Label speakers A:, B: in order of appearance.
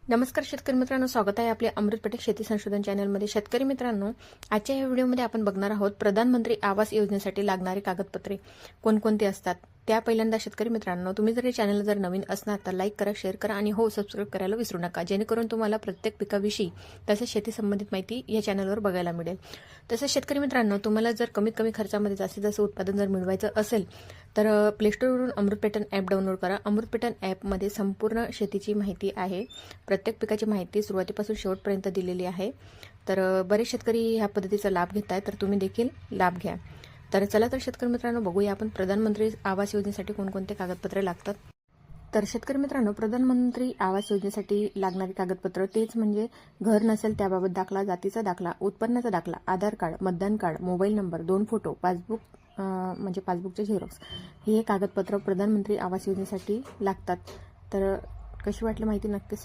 A: नमस्कार शेतकरी मित्रांनो, स्वागत आहे आपल्या अमृत पेटक शेती संशोधन चॅनलमध्ये। शेतकरी मित्रांनो, आजच्या या व्हिडिओमध्ये आपण बघणार आहोत प्रधानमंत्री आवास योजनेसाठी लागणारी कागदपत्रे कोणकोणती असतात त्या। पहिल्यांदा शेतकरी मित्रांनो, तुम्ही जर या चॅनलला जर नवीन असणार तर लाईक करा, शेअर करा आणि हो सबस्क्राइब करायला विसरू नका, जेणेकरून तुम्हाला प्रत्येक पिकाविषयी तसेच शेती संबंधित माहिती या चॅनलवर बघायला मिळेल। तसेच शेतकरी मित्रांनो, तुम्हाला जर कमीत कमी खर्चामध्ये जास्तीत जास्त उत्पादन जर मिळवायचं असेल तर प्ले स्टोरवरून अमृत पॅटर्न ॲप डाउनलोड करा। अमृत पॅटर्न ॲपमध्ये संपूर्ण शेतीची माहिती आहे, प्रत्येक पिकाची माहिती सुरुवातीपासून शेवटपर्यंत दिलेली आहे। तर बरेच शेतकरी ह्या पद्धतीचा लाभ घेत आहेत, तर तुम्ही देखील लाभ घ्या। तर चला तर शेतकरी मित्रांनो, बघूया आपण प्रधानमंत्री आवास योजनेसाठी कोणकोणते कागदपत्रे लागतात। तर शेतकरी मित्रांनो, प्रधानमंत्री आवास योजनेसाठी लागणारी कागदपत्र तेच म्हणजे घर नसेल त्याबाबत दाखला, जातीचा दाखला, उत्पन्नाचा दाखला, आधार कार्ड, मतदान card, mobile number, 2 photo, passbook म्हणजे पासबुकचे झेरॉक्स, हे कागदपत्र प्रधानमंत्री आवास योजनेसाठी लागतात। तर कशी वाटली माहिती नक्कीच